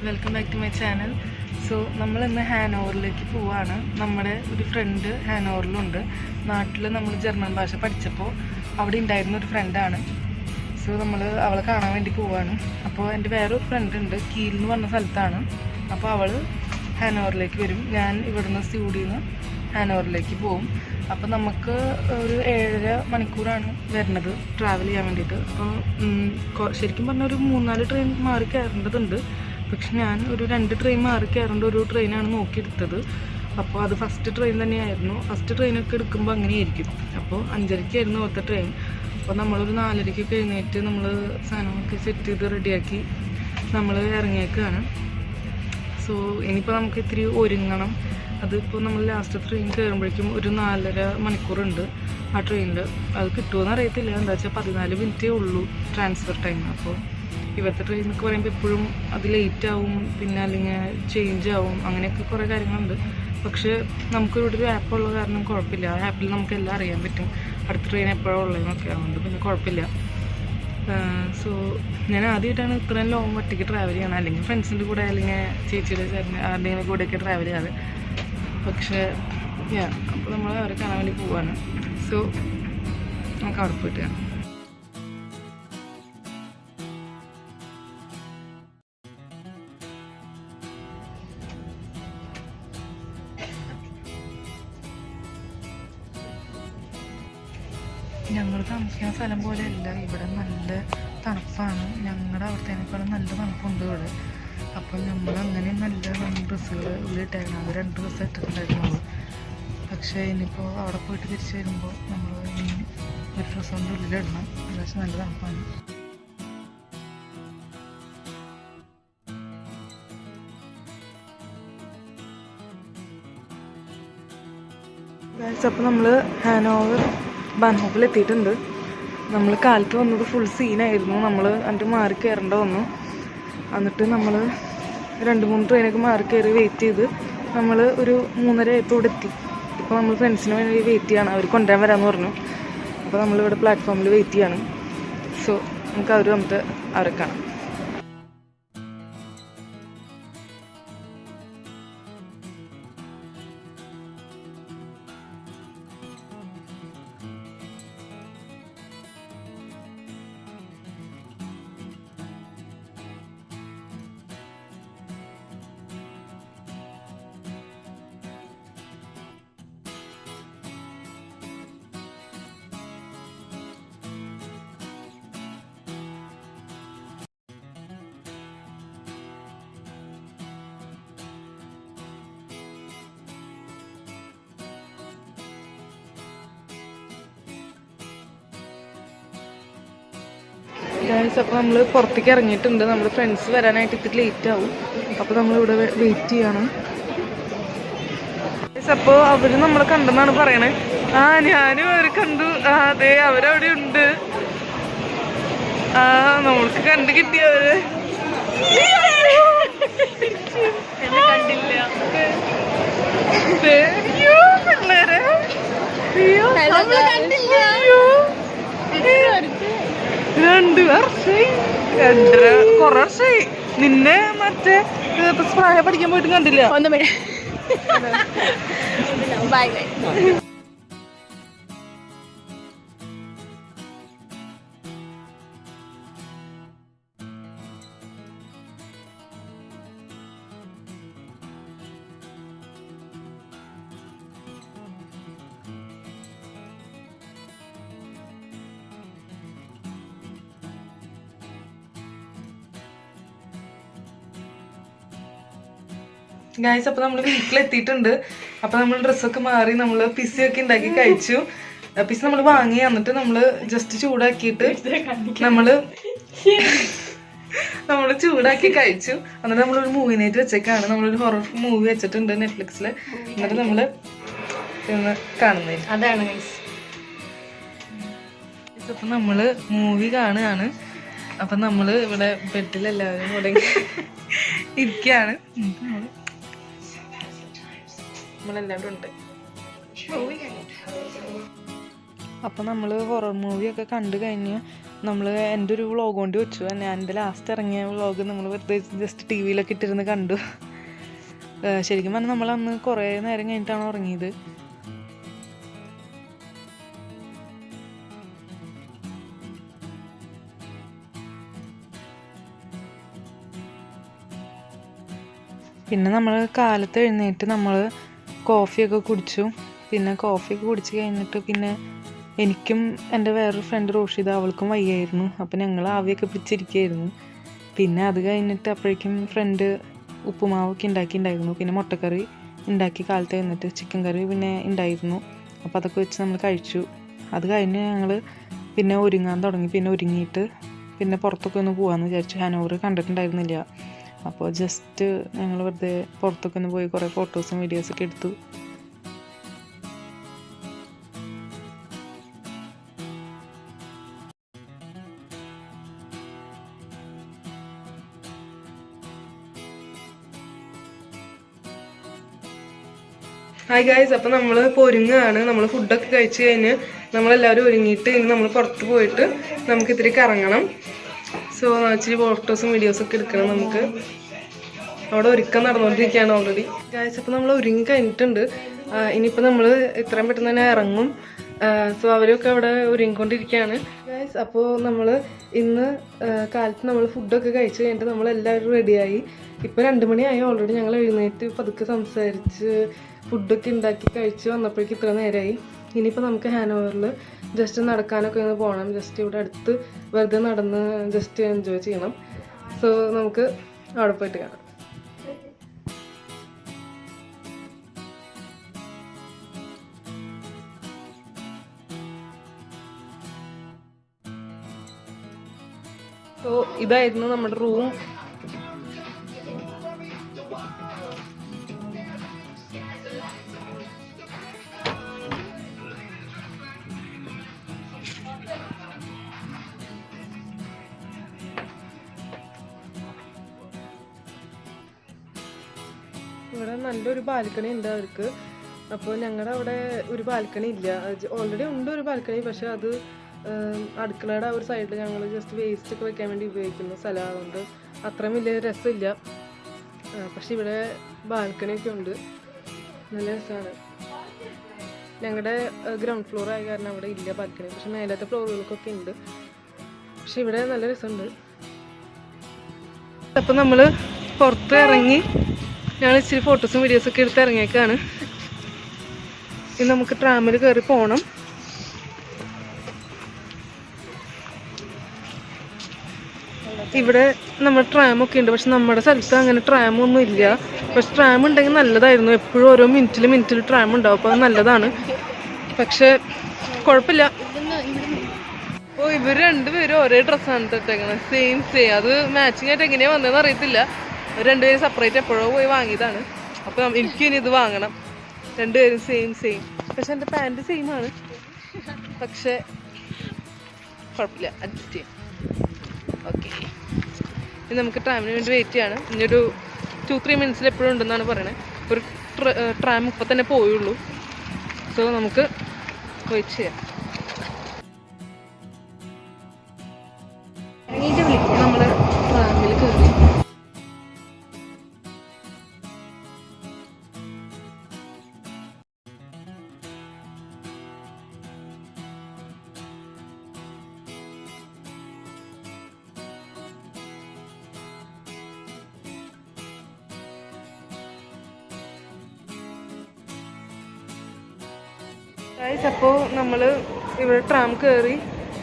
Welcome back to my channel. So നമ്മൾ ഇന്ന് ഹാനോവറിലേക്ക് പോവാണ്. നമ്മുടെ ഒരു ഫ്രണ്ട് ഹാനോവറിലുണ്ട്. നാട്ടിൽ നമ്മൾ ജർമ്മൻ ഭാഷ പഠിച്ചപ്പോൾ അവിടെ ഉണ്ടായിരുന്ന ഒരു ഫ്രണ്ടാണ്. സോ നമ്മൾ അവളെ കാണാൻ വേണ്ടി പോവാണ്. അപ്പോൾ എൻ്റെ വേറൊരു ഫ്രണ്ട് ഉണ്ട്, കീൽ എന്ന് പറഞ്ഞ സ്ഥലത്താണ്. അപ്പോൾ അവൾ ഹാനോവറിലേക്ക് വരും. ഞാൻ ഇവിടുന്ന് സ്യൂഡിയിൽ നിന്ന് ഹാനോവറിലേക്ക് പോവും. അപ്പോൾ നമുക്ക് ഒരു 7.5 മണിക്കൂറാണ് വരുന്നത് ട്രാവൽ ചെയ്യാൻ വേണ്ടിയിട്ട്. അപ്പോൾ ശരിക്കും പറഞ്ഞാൽ ഒരു 3-4 ട്രെയിൻ മാറി കയറേണ്ടതുണ്ട്. പക്ഷെ ഞാൻ ഒരു 2 ട്രെയിൻ മാറി കയറേണ്ട ഒരു ട്രെയിനാണ് നോക്കിയെടുത്തത്. അപ്പോൾ അത് ഫസ്റ്റ് ട്രെയിൻ തന്നെയായിരുന്നു. ഫസ്റ്റ് ട്രെയിനൊക്കെ എടുക്കുമ്പോൾ അങ്ങനെയായിരിക്കും. അപ്പോൾ 5:30-ക്കായിരുന്നു അടുത്ത ട്രെയിൻ. അപ്പോൾ നമ്മളൊരു 4:30-ക്കൊക്കെ എഴുന്നേറ്റ് നമ്മൾ സാധനങ്ങളൊക്കെ സെറ്റ് ചെയ്ത് റെഡിയാക്കി നമ്മൾ ഇറങ്ങിയേക്കാണ്. സോ ഇനിയിപ്പോൾ നമുക്ക് ഇത്തിരി ഒരുങ്ങണം. അതിപ്പോൾ നമ്മൾ ലാസ്റ്റ് ട്രെയിൻ കയറുമ്പോഴേക്കും ഒരു 4.5 മണിക്കൂറുണ്ട് ആ ട്രെയിനിൽ. അത് കിട്ടുമെന്ന് അറിയത്തില്ല. എന്താ വെച്ചാൽ 14 മിനിറ്റേ ഉള്ളൂ ട്രാൻസ്ഫർ ടൈം. അപ്പോൾ ഇവിടുത്തെ ട്രെയിൻ എന്നൊക്കെ പറയുമ്പോൾ എപ്പോഴും അത് ലേറ്റ് ആവും, പിന്നെ അല്ലെങ്കിൽ ചേഞ്ച് ആവും, അങ്ങനെയൊക്കെ കുറേ കാര്യങ്ങളുണ്ട്. പക്ഷേ നമുക്കിവിടെ ഒരു ആപ്പ് ഉള്ള കാരണം കുഴപ്പമില്ല. ആ ആപ്പിൽ നമുക്കെല്ലാം അറിയാൻ പറ്റും, അടുത്ത ട്രെയിൻ എപ്പോഴാണ് ഉള്ളതെന്നൊക്കെ. അതുകൊണ്ട് പിന്നെ കുഴപ്പമില്ല. സോ ഞാൻ ആദ്യമായിട്ടാണ് ഇത്രയും ലോങ് ഒറ്റയ്ക്ക് ട്രാവൽ ചെയ്യണം. അല്ലെങ്കിൽ ഫ്രണ്ട്സിൻ്റെ കൂടെ അല്ലെങ്കിൽ ചേച്ചിയുടെ ചേട്ടൻ്റെ ആരുടെയും കൂടെയൊക്കെ ട്രാവൽ ചെയ്യാറ്. പക്ഷേ അപ്പോൾ നമ്മൾ അവരെ കാണാൻ വേണ്ടി പോവാണ്. സോ നമുക്ക് അവിടെ പോയിട്ട് കാണാം. ഞങ്ങൾ താമസിക്കുന്ന സ്ഥലം പോലെയല്ല, ഇവിടെ നല്ല തണുപ്പാണ്. ഞങ്ങളുടെ അവിടത്തേനേക്കാളും നല്ല തണുപ്പുണ്ട് ഇവിടെ. അപ്പോൾ നമ്മൾ അങ്ങനെ നല്ല 2 ഡ്രസ്സുകൾ ഉള്ളിട്ടായിരുന്നു. അത് 2 ഡ്രസ്സ് ഇട്ടിട്ടുണ്ടായിരുന്നുള്ളൂ. പക്ഷേ ഇനിയിപ്പോൾ അവിടെ പോയിട്ട് തിരിച്ച് വരുമ്പോൾ നമ്മൾ ഇനി ഒരു ഡ്രസ്സ് കൊണ്ട് ഉള്ളിലിടണം. പക്ഷേ നല്ല തണുപ്പാണ്. അപ്പോൾ നമ്മൾ ഹാനോവർ ബാൻഹോഫിൽ എത്തിയിട്ടുണ്ട്. നമ്മൾ കാലത്ത് വന്നത് ഫുൾ സീനായിരുന്നു. നമ്മൾ അതിൻ്റെ മാറി കയറേണ്ട വന്നു. എന്നിട്ട് നമ്മൾ 2-3 ട്രെയിനൊക്കെ മാറി കയറി വെയിറ്റ് ചെയ്ത് നമ്മൾ ഒരു 3:30 ആയപ്പോൾ ഇവിടെ എത്തി. ഇപ്പോൾ നമ്മൾ ഫ്രണ്ട്സിന് വേണ്ടി വെയിറ്റ് ചെയ്യണം. അവർ കൊണ്ടുവരാൻ വരാമെന്ന് പറഞ്ഞു. അപ്പോൾ നമ്മളിവിടെ പ്ലാറ്റ്ഫോമിൽ വെയിറ്റ് ചെയ്യണം. സോ നമുക്ക് അവർ വന്നിട്ട് അവരെ കാണാം. അപ്പോൾ നമ്മൾ പുറത്തേക്ക് ഇറങ്ങിയിട്ടുണ്ട്. നമ്മുടെ ഫ്രണ്ട്സ് വരാനായിട്ട് ഇത്തിരി ലേറ്റ് ആവും. അപ്പോൾ നമ്മളിവിടെ വെയിറ്റ് ചെയ്യണം. അപ്പോൾ അവർ നമ്മളെ കണ്ടെന്നാണ് പറയണേ. ഞാനും അവർ കണ്ടു. അതെ, അവരവിടെ ഉണ്ട്. നമ്മൾക്ക് കണ്ടു കിട്ടിയവര് കണ്ടില്ല. പിള്ളേരെ കുറെ വർഷമായി. നിന്നെ മറ്റേ പ്രായം പഠിക്കാൻ പോയിട്ട് കണ്ടില്ല. ഗൈസ്, അപ്പോൾ നമ്മൾ വീട്ടിലെത്തിയിട്ടുണ്ട്. അപ്പോൾ നമ്മൾ ഡ്രസ്സൊക്കെ മാറി നമ്മൾ പിസ്സയൊക്കെ ഉണ്ടാക്കി കഴിച്ചു. പിസ്സ നമ്മൾ വാങ്ങി. എന്നിട്ട് നമ്മൾ ജസ്റ്റ് ചൂടാക്കിയിട്ട് നമ്മൾ ചൂടാക്കി കഴിച്ചു. എന്നിട്ട് നമ്മളൊരു മൂവി നൈറ്റ് വെച്ചേക്കാണ്. നമ്മളൊരു ഹൊറർ മൂവി വെച്ചിട്ടുണ്ട് നെറ്റ്ഫ്ലിക്സിൽ. എന്നിട്ട് നമ്മൾ ഇന്ന് കാണുന്നത് അതാണ് ഗൈസ്. അപ്പം നമ്മൾ മൂവി കാണുകയാണ്. അപ്പം നമ്മൾ ഇവിടെ ബെഡിലെല്ലാവരും കൂടെ ഇരിക്കുകയാണ്. നമ്മളെല്ലാവരും ഉണ്ട്. അപ്പോൾ നമ്മൾ ഹൊറർ മൂവിയൊക്കെ കണ്ടു കഴിഞ്ഞ് നമ്മൾ എൻ്റെ ഒരു വ്ളോഗ് കൊണ്ട് വെച്ചു. ഞാൻ എൻ്റെ ലാസ്റ്റ് ഇറങ്ങിയ വ്ളോഗ് നമ്മൾ വെറുതെ ജസ്റ്റ് ടി വിയിലൊക്കെ ഇട്ടിരുന്ന് കണ്ടു. ശരിക്കും പറഞ്ഞാൽ നമ്മളന്ന് കുറേ നേരം കഴിഞ്ഞിട്ടാണ് ഉറങ്ങിയത്. പിന്നെ നമ്മൾ കാലത്ത് എഴുന്നേറ്റ് നമ്മൾ കോഫിയൊക്കെ കുടിച്ചു. പിന്നെ കോഫിയൊക്കെ കുടിച്ച് കഴിഞ്ഞിട്ട് പിന്നെ എനിക്കും എൻ്റെ വേറൊരു ഫ്രണ്ട് റോഷിത, അവൾക്കും വയ്യായിരുന്നു. അപ്പോൾ ഞങ്ങൾ ആവിയൊക്കെ പിടിച്ചിരിക്കുകയായിരുന്നു. പിന്നെ അത് കഴിഞ്ഞിട്ട് അപ്പോഴേക്കും ഫ്രണ്ട് ഉപ്പുമാവൊക്കെ ഉണ്ടാക്കിയിട്ടുണ്ടായിരുന്നു. പിന്നെ മുട്ടക്കറി ഉണ്ടാക്കി കാലത്ത് കഴിഞ്ഞിട്ട്, ചിക്കൻ കറി പിന്നെ ഉണ്ടായിരുന്നു. അപ്പോൾ അതൊക്കെ വെച്ച് നമ്മൾ കഴിച്ചു. അത് കഴിഞ്ഞ് ഞങ്ങൾ പിന്നെ ഒരുങ്ങാൻ തുടങ്ങി. പിന്നെ ഒരുങ്ങിയിട്ട് പിന്നെ പുറത്തൊക്കെ ഒന്ന് പോകാമെന്ന് വിചാരിച്ചു. ഹാനോവർ കണ്ടിട്ടുണ്ടായിരുന്നില്ല. അപ്പോൾ ജസ്റ്റ് ഞങ്ങൾ വെറുതെ പുറത്തൊക്കെ ഒന്ന് പോയി കുറേ ഫോട്ടോസും വീഡിയോസൊക്കെ എടുത്തു. ഹായ് ഗായ്സ്, അപ്പോൾ നമ്മൾ ഇപ്പോൾ ഒരുങ്ങുകയാണ്. നമ്മൾ ഫുഡൊക്കെ കഴിച്ച് കഴിഞ്ഞ് നമ്മളെല്ലാവരും ഒരുങ്ങിയിട്ട് ഇനി നമ്മൾ പുറത്ത് പോയിട്ട് നമുക്ക് ഇത്തിരി കറങ്ങണം. സോ ഇച്ചിരി ഫോട്ടോസും വീഡിയോസൊക്കെ എടുക്കണം. നമുക്ക് അവിടെ ഒരുക്കം നടന്നുകൊണ്ടിരിക്കുകയാണ് ഓൾറെഡി. ഗായ്സ്, അപ്പോൾ നമ്മൾ ഒരുങ്ങി കഴിഞ്ഞിട്ടുണ്ട്. ഇനിയിപ്പോൾ നമ്മൾ ഇത്രയും പെട്ടെന്ന് തന്നെ ഇറങ്ങും. സോ അവരൊക്കെ അവിടെ ഒരുങ്ങിക്കൊണ്ടിരിക്കുകയാണ്. ഗായ്സ്, അപ്പോൾ നമ്മൾ ഇന്ന് കാലത്ത് നമ്മൾ ഫുഡൊക്കെ കഴിച്ച് കഴിഞ്ഞിട്ട് നമ്മളെല്ലാവരും റെഡിയായി. ഇപ്പോൾ 2 മണിയായി ഓൾറെഡി. ഞങ്ങൾ എഴുന്നേറ്റ് പതുക്കെ സംസാരിച്ച് ഫുഡൊക്കെ ഉണ്ടാക്കി കഴിച്ച് വന്നപ്പോഴേക്കും ഇത്ര നേരമായി. ഇനിയിപ്പോൾ നമുക്ക് ഹാനോവറിൽ ജസ്റ്റ് നടക്കാനൊക്കെ ഒന്ന് പോകണം. ജസ്റ്റ് ഇവിടെ അടുത്ത് വെറുതെ നടന്ന് ജസ്റ്റ് എൻജോയ് ചെയ്യണം. സോ നമുക്ക് അവിടെ പോയിട്ട് കാണാം. സോ ഇതായിരുന്നു നമ്മുടെ റൂം. ഇവിടെ നല്ലൊരു ബാൽക്കണി ഉണ്ട് അവർക്ക്. അപ്പോൾ ഞങ്ങളുടെ അവിടെ ഒരു ബാൽക്കണി ഇല്ല. ഓൾറെഡി ഉണ്ട് ഒരു ബാൽക്കണി, പക്ഷെ അത് അടുക്കളയുടെ ആ ഒരു സൈഡിൽ ഞങ്ങൾ ജസ്റ്റ് വേസ്റ്റ് ഒക്കെ വെക്കാൻ വേണ്ടി ഉപയോഗിക്കുന്ന സ്ഥലമായതുകൊണ്ട് അത്രയും വലിയ രസമില്ല. പക്ഷെ ഇവിടെ ബാൽക്കണിയൊക്കെ ഉണ്ട്, നല്ല രസമാണ്. ഞങ്ങളുടെ ഗ്രൗണ്ട് ഫ്ലോർ ആയ കാരണം അവിടെ ഇല്ല ബാൽക്കണി, പക്ഷെ മേലത്തെ ഫ്ലോറുകൾക്കൊക്കെ ഉണ്ട്. പക്ഷെ ഇവിടെ നല്ല രസമുണ്ട്. അപ്പം നമ്മൾ പുറത്ത് ഇറങ്ങി ഞങ്ങൾ ഇച്ചിരി ഫോട്ടോസും വീഡിയോസൊക്കെ എടുത്ത് ഇറങ്ങിയേക്കാണ്. ഇനി നമുക്ക് ട്രാമിൽ കയറി പോകണം. ഇവിടെ നമ്മൾ ട്രാമൊക്കെ ഉണ്ട്, പക്ഷെ നമ്മുടെ സ്ഥലത്ത് അങ്ങനെ ട്രാമൊന്നും ഇല്ല. പക്ഷെ ട്രാം ഉണ്ടെങ്കിൽ നല്ലതായിരുന്നു. എപ്പോഴും ഓരോ മിനിറ്റിൽ ട്രാം ഉണ്ടാവും, അപ്പോൾ അത് നല്ലതാണ്. പക്ഷെ കുഴപ്പമില്ല. അപ്പോൾ ഇവർ രണ്ടുപേരും ഒരേ ഡ്രസ്സാണ് ഇട്ടേക്കുന്നത്, സെയിം. അത് മാച്ചിങ് ആയിട്ട് എങ്ങനെയാണ് വന്നതെന്ന് അറിയത്തില്ല. രണ്ടുപേരും സെപ്പറേറ്റ് എപ്പോഴോ പോയി വാങ്ങിയതാണ്. അപ്പോൾ എനിക്കും ഇനി ഇത് വാങ്ങണം. രണ്ടുപേരും സെയിം. പക്ഷെ എൻ്റെ പാൻറ് സെയിമാണ്. പക്ഷെ കുഴപ്പമില്ല, അഡ്ജസ്റ്റ് ചെയ്യാം. ഓക്കെ, ഇനി നമുക്ക് ട്രാമിന് വേണ്ടി വെയിറ്റ് ചെയ്യാണ്. ഇനിയൊരു 2-3 മിനിറ്റ്സിൽ എപ്പോഴും ഉണ്ടെന്നാണ് പറയണത്. ഒരു ട്രാം ഇപ്പം തന്നെ പോയുള്ളൂ. സോ നമുക്ക് വെയിറ്റ് ചെയ്യാം. നമ്മൾ ട്രാമിൽ കയറി. അപ്പോൾ നമ്മൾ ഇവിടെ ട്രാം കയറി.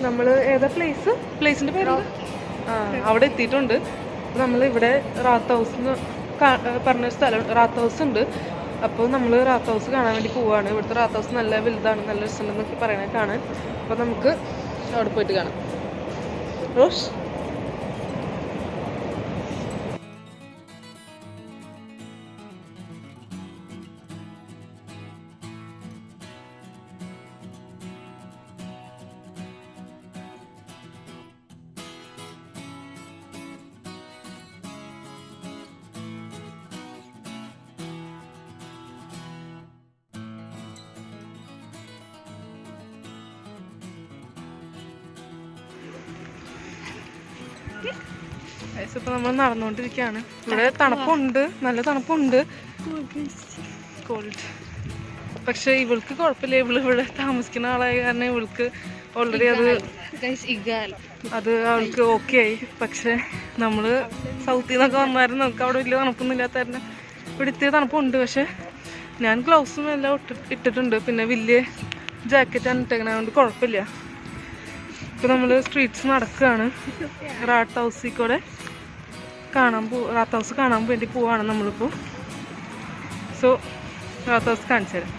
നമ്മൾ ഏതാ പ്ലേസിൻ്റെ പേര് അവിടെ എത്തിയിട്ടുണ്ട്. നമ്മൾ ഇവിടെ റാത്ത് ഹൗസ് എന്ന് പറഞ്ഞൊരു സ്ഥലം, റാത്ത് ഹൗസ് ഉണ്ട്. അപ്പോൾ നമ്മൾ റാത്ത് ഹൗസ് കാണാൻ വേണ്ടി പോവുകയാണ്. ഇവിടുത്തെ റാത്ത് ഹൗസ് നല്ല വലുതാണ്, നല്ല രസമുണ്ടെന്നൊക്കെ പറയണേ കാണാൻ. അപ്പോൾ നമുക്ക് അവിടെ പോയിട്ട് കാണാം. റോഷ്, ഇപ്പൊ നമ്മൾ നടന്നുകൊണ്ടിരിക്കുകയാണ്. ഇവിടെ തണുപ്പുണ്ട്, നല്ല തണുപ്പുണ്ട്, കോൾഡ്. പക്ഷെ ഇവൾക്ക് കുഴപ്പമില്ല, ഇവള് ഇവിടെ താമസിക്കുന്ന ആളായ കാരണം ഇവൾക്ക് ഓൾറെഡി അത് അവൾക്ക് ഓക്കെ ആയി. പക്ഷെ നമ്മള് സൗത്തിൽ നിന്നൊക്കെ വന്നായിരുന്നു, നമുക്ക് അവിടെ വലിയ തണുപ്പൊന്നും ഇല്ലാത്ത കാരണം ഇവിടെ ഇത്തിരി തണുപ്പുണ്ട്. പക്ഷെ ഞാൻ ഗ്ലൗസും എല്ലാം ഇട്ടിട്ടുണ്ട്, പിന്നെ വലിയ ജാക്കറ്റാണ് ഇട്ടേക്കണത്, അതുകൊണ്ട് കുഴപ്പമില്ല. ഇപ്പം നമ്മൾ സ്ട്രീറ്റ്സ് നടക്കുകയാണ്. റാത്ത് ഹൗസിൽ കൂടെ റാത്ത് ഹൗസ് കാണാൻ വേണ്ടി പോവാണ് നമ്മളിപ്പോൾ. സോ റാത്ത് ഹൗസ് കാണിച്ചു തരാം.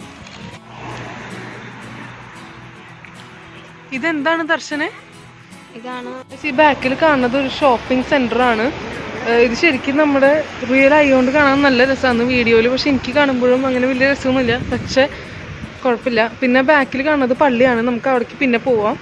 ഇതെന്താണ് ദർശനെ? ഈ ബാക്കിൽ കാണുന്നത് ഒരു ഷോപ്പിംഗ് സെന്റർ ആണ്. ഇത് ശരിക്കും നമ്മുടെ റിയൽ ആയതുകൊണ്ട് കാണാൻ നല്ല രസമാണ് വീഡിയോയിൽ. പക്ഷെ എനിക്ക് കാണുമ്പോഴും അങ്ങനെ വലിയ രസമൊന്നുമില്ല, പക്ഷെ കുഴപ്പമില്ല. പിന്നെ ബാക്കിൽ കാണുന്നത് പള്ളിയാണ്, നമുക്ക് അവിടേക്ക് പിന്നെ പോവാം.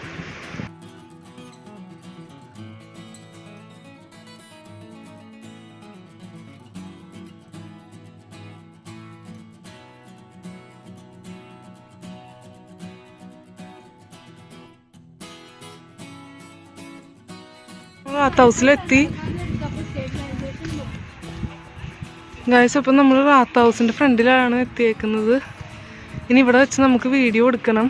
റാത്ത് ഹൗസിലെത്തി ഗൈസ്. അപ്പം നമ്മൾ റാത്ത് ഹൗസിൻ്റെ ഫ്രണ്ടിലാണ് എത്തിയേക്കുന്നത്. ഇനി ഇവിടെ വെച്ച് നമുക്ക് വീഡിയോ എടുക്കണം.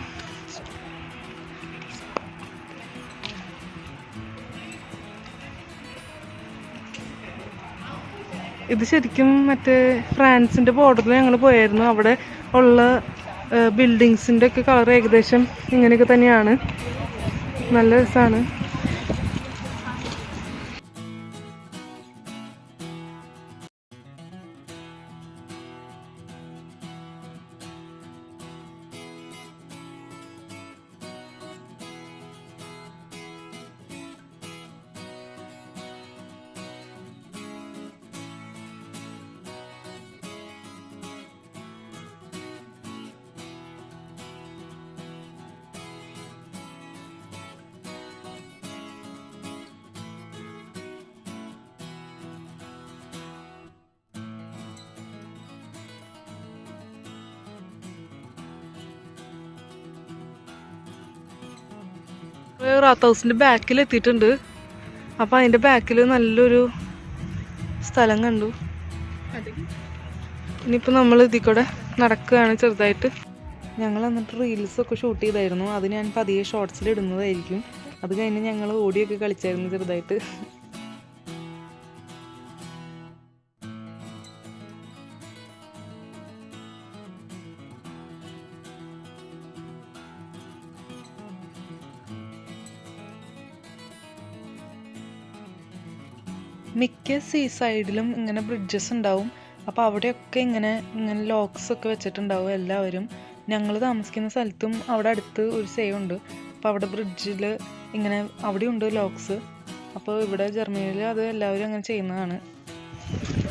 ഇത് ശരിക്കും മറ്റേ ഫ്രാൻസിൻ്റെ ബോർഡറിൽ ഞങ്ങൾ പോയായിരുന്നു. അവിടെ ഉള്ള ബിൽഡിങ്സിൻ്റെ ഒക്കെ കളർ ഏകദേശം ഇങ്ങനെയൊക്കെ തന്നെയാണ്. നല്ല രസമാണ്. റാത്ത് ഹൗസിൻ്റെ ബാക്കിൽ എത്തിയിട്ടുണ്ട്. അപ്പോൾ അതിൻ്റെ ബാക്കിൽ നല്ലൊരു സ്ഥലം കണ്ടു. ഇനിയിപ്പോൾ നമ്മൾ ഇതിൽ കൂടെ നടക്കുകയാണ് ചെറുതായിട്ട്. ഞങ്ങൾ എന്നിട്ട് റീൽസൊക്കെ ഷൂട്ട് ചെയ്തായിരുന്നു, അത് ഞാൻ പതിയെ ഷോർട്സിൽ ഇടുന്നതായിരിക്കും. അത് കഴിഞ്ഞ് ഞങ്ങൾ ഓടിയൊക്കെ കളിച്ചായിരുന്നു ചെറുതായിട്ട്. മിക്ക സീ സൈഡിലും ഇങ്ങനെ ബ്രിഡ്ജസ് ഉണ്ടാവും. അപ്പോൾ അവിടെയൊക്കെ ഇങ്ങനെ ലോക്സ് ഒക്കെ വെച്ചിട്ടുണ്ടാവും എല്ലാവരും. ഞങ്ങൾ താമസിക്കുന്ന സ്ഥലത്തും അവിടെ അടുത്ത് ഒരു സേ ഉണ്ട്. അപ്പോൾ അവിടെ ബ്രിഡ്ജിൽ ഇങ്ങനെ അവിടെയുണ്ട് ലോക്സ്. അപ്പോൾ ഇവിടെ ജർമ്മനിയിൽ അത് എല്ലാവരും അങ്ങനെ ചെയ്യുന്നതാണ്.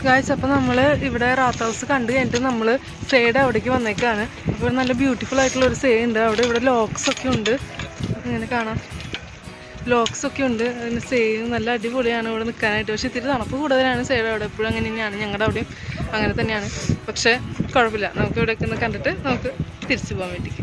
ഗായ്സ്, അപ്പോൾ നമ്മൾ ഇവിടെ റാത്ത് ഹൗസ് കണ്ടു കഴിഞ്ഞിട്ട് നമ്മൾ സേയുടെ അവിടേക്ക് വന്നേക്കാണ്. അപ്പോൾ നല്ല ബ്യൂട്ടിഫുൾ ആയിട്ടുള്ള ഒരു സേ ഉണ്ട്. അവിടെ ഇവിടെ ലോക്സ് ഒക്കെ ഉണ്ട്, ഇങ്ങനെ കാണാം. ലോക്സ് ഒക്കെ ഉണ്ട്. അതിന് സേവ് നല്ല അടിപൊളിയാണ് ഇവിടെ നിൽക്കാനായിട്ട്. പക്ഷേ ഇത്തിരി തണുപ്പ് കൂടുതലാണ് സേയുടെ അവിടെ. എപ്പോഴും അങ്ങനെ തന്നെയാണ്, ഞങ്ങളുടെ അവിടെയും അങ്ങനെ തന്നെയാണ്. പക്ഷേ കുഴപ്പമില്ല, നമുക്ക് ഇവിടെയൊക്കെ ഒന്ന് കണ്ടിട്ട് നമുക്ക് തിരിച്ചു പോകാൻ വേണ്ടി.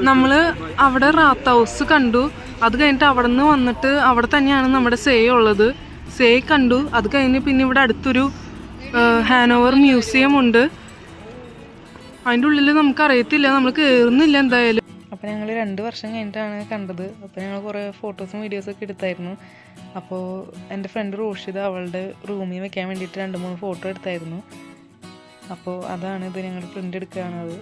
നമ്മൾ അവിടെ റാത്ത് ഹൗസ് കണ്ടു. അത് കഴിഞ്ഞിട്ട് അവിടെ നിന്ന് വന്നിട്ട് അവിടെ തന്നെയാണ് നമ്മുടെ സേ ഉള്ളത്. സേ കണ്ടു. അത് കഴിഞ്ഞ് പിന്നെ ഇവിടെ അടുത്തൊരു ഹാനോവർ മ്യൂസിയം ഉണ്ട്. അതിൻ്റെ ഉള്ളിൽ നമുക്കറിയത്തില്ല, നമ്മൾ കയറുന്നില്ല എന്തായാലും. അപ്പോൾ ഞങ്ങൾ 2 വർഷം കഴിഞ്ഞിട്ടാണ് കണ്ടത്. അപ്പോൾ ഞങ്ങൾ കുറേ ഫോട്ടോസും വീഡിയോസൊക്കെ എടുത്തായിരുന്നു. അപ്പോൾ എൻ്റെ ഫ്രണ്ട് റോഷിത അവളുടെ റൂമിൽ വെക്കാൻ വേണ്ടിയിട്ട് 2-3 ഫോട്ടോ എടുത്തായിരുന്നു. അപ്പോൾ അതാണ് ഇത്, ഞങ്ങൾ പ്രിൻ്റ് എടുക്കുകയാണത്.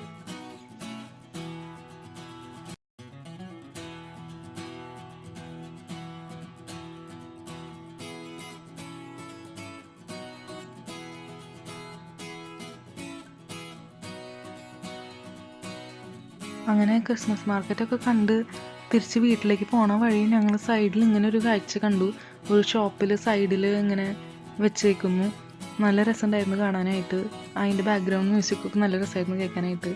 അങ്ങനെ ക്രിസ്മസ് മാർക്കറ്റൊക്കെ കണ്ട് തിരിച്ച് വീട്ടിലേക്ക് പോണ വഴി ഞങ്ങൾ സൈഡിൽ ഇങ്ങനെ ഒരു കാഴ്ച കണ്ടു. ഒരു ഷോപ്പിൽ സൈഡിൽ ഇങ്ങനെ വെച്ചേക്കുന്നു. നല്ല രസമുണ്ടായിരുന്നു കാണാനായിട്ട്. അതിൻ്റെ ബാക്ക്ഗ്രൗണ്ട് മ്യൂസിക്കൊക്കെ നല്ല രസമായിരുന്നു കേൾക്കാനായിട്ട്.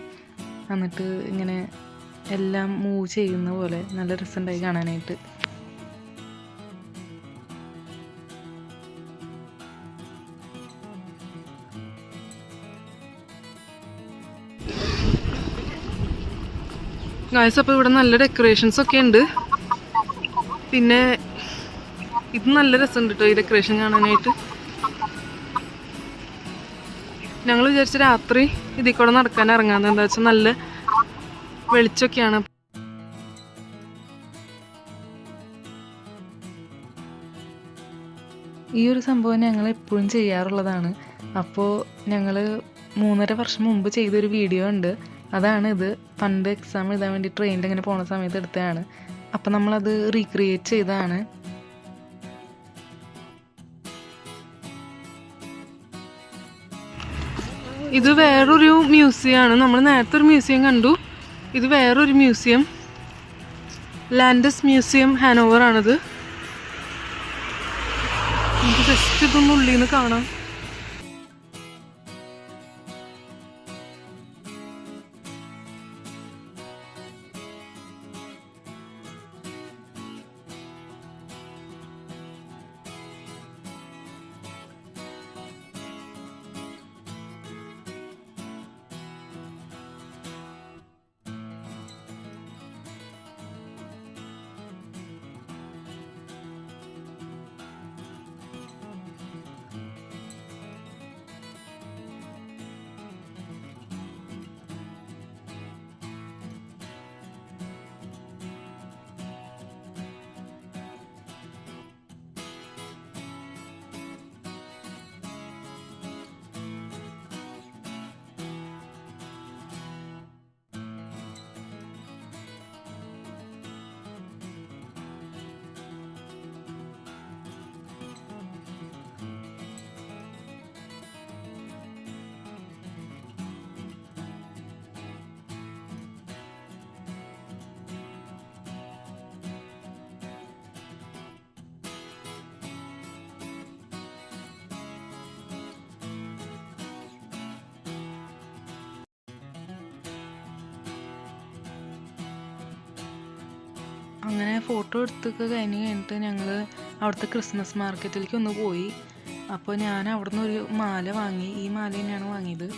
എന്നിട്ട് ഇങ്ങനെ എല്ലാം മൂവ് ചെയ്യുന്ന പോലെ നല്ല രസമുണ്ടായി കാണാനായിട്ട്. ഗായ്സ്, അപ്പോൾ ഇവിടെ നല്ല ഡെക്കറേഷൻസ് ഒക്കെ ഉണ്ട്. പിന്നെ ഇത് നല്ല രസമുണ്ട് കേട്ടോ ഈ ഡെക്കറേഷൻ കാണാനായിട്ട്. ഞങ്ങൾ വിചാരിച്ച രാത്രി ഇതിൽ കൂടെ നടക്കാൻ ഇറങ്ങാന്ന്. എന്താ വെച്ചാൽ നല്ല വെളിച്ചൊക്കെയാണ്. ഈ ഒരു സംഭവം ഞങ്ങൾ എപ്പോഴും ചെയ്യാറുള്ളതാണ്. അപ്പോൾ ഞങ്ങൾ 3.5 വർഷം മുമ്പ് ചെയ്തൊരു വീഡിയോ ഉണ്ട്. അതാണ് ഇത്. പണ്ട് എക്സാം എഴുതാൻ വേണ്ടി ട്രെയിനിൽ ഇങ്ങനെ പോണ സമയത്ത് എടുത്തതാണ്. അപ്പം നമ്മളത് റീക്രിയേറ്റ് ചെയ്തതാണ്. ഇത് വേറൊരു മ്യൂസിയമാണ്. നമ്മൾ നേരത്തെ ഒരു മ്യൂസിയം കണ്ടു. ഇത് വേറൊരു മ്യൂസിയം, ലാൻഡസ് മ്യൂസിയം ഹാനോവർ ആണിത്. നമുക്ക് ജസ്റ്റ് ഇതൊന്നും ഉള്ളിൽ നിന്ന് കാണാം. അങ്ങനെ ഫോട്ടോ എടുത്തൊക്കെ കഴിഞ്ഞിട്ട് ഞങ്ങൾ അവിടുത്തെ ക്രിസ്മസ് മാർക്കറ്റിലേക്ക് ഒന്ന് പോയി. അപ്പോൾ ഞാൻ അവിടെ നിന്ന് ഒരു മാല വാങ്ങി. ഈ മാല തന്നെയാണ് വാങ്ങിയത്.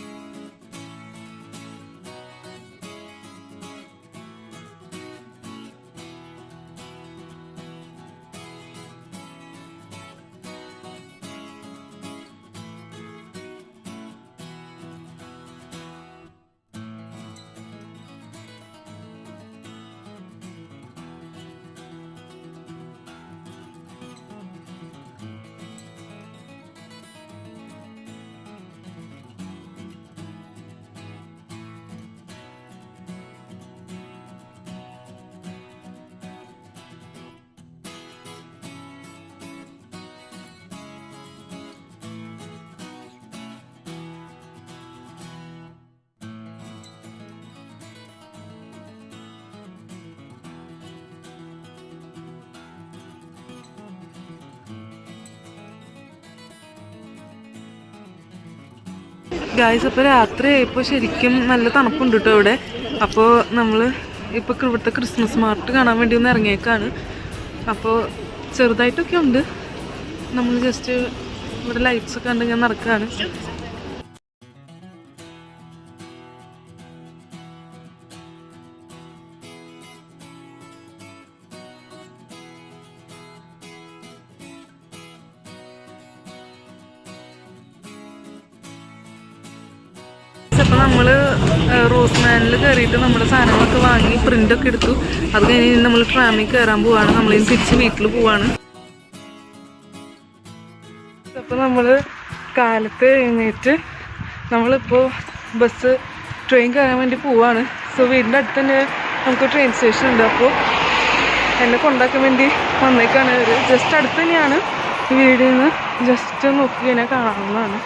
ഗായ്സ്, അപ്പോൾ രാത്രി ആയപ്പോൾ ശരിക്കും നല്ല തണുപ്പുണ്ട് കേട്ടോ ഇവിടെ. അപ്പോൾ നമ്മൾ ഇപ്പോൾ ഇവിടുത്തെ ക്രിസ്മസ് മാർക്കറ്റ് കാണാൻ വേണ്ടി ഒന്ന് ഇറങ്ങിയേക്കാണ്. അപ്പോൾ ചെറുതായിട്ടൊക്കെ ഉണ്ട്. നമ്മൾ ജസ്റ്റ് ഇവിടെ ലൈറ്റ്സ് ഒക്കെ കണ്ട് ഞാൻ നടക്കുകയാണ്. അപ്പോൾ നമ്മൾ റോസ്മാനിൽ കയറിയിട്ട് നമ്മുടെ സാധനങ്ങളൊക്കെ വാങ്ങി പ്രിൻ്റൊക്കെ എടുത്തു. അത് കഴിഞ്ഞ് നമ്മൾ ട്രാമിൽ കയറാൻ പോവാണ്. നമ്മളിന്ന് തിരിച്ച് വീട്ടിൽ പോവാണ്. അപ്പോൾ നമ്മൾ കാലത്ത് എഴുന്നേറ്റ് നമ്മളിപ്പോൾ ട്രെയിൻ കയറാൻ വേണ്ടി പോവാണ്. സോ വീടിൻ്റെ അടുത്ത് തന്നെ നമുക്ക് ട്രെയിൻ സ്റ്റേഷൻ ഉണ്ട്. അപ്പോൾ എന്നെ കൊണ്ടാക്കാൻ വേണ്ടി വന്നേക്കാണ്. ജസ്റ്റ് അടുത്ത് തന്നെയാണ്. വീടിൽ നിന്ന് ജസ്റ്റ് നോക്കി കഴിഞ്ഞാൽ കാണാവുന്നതാണ്.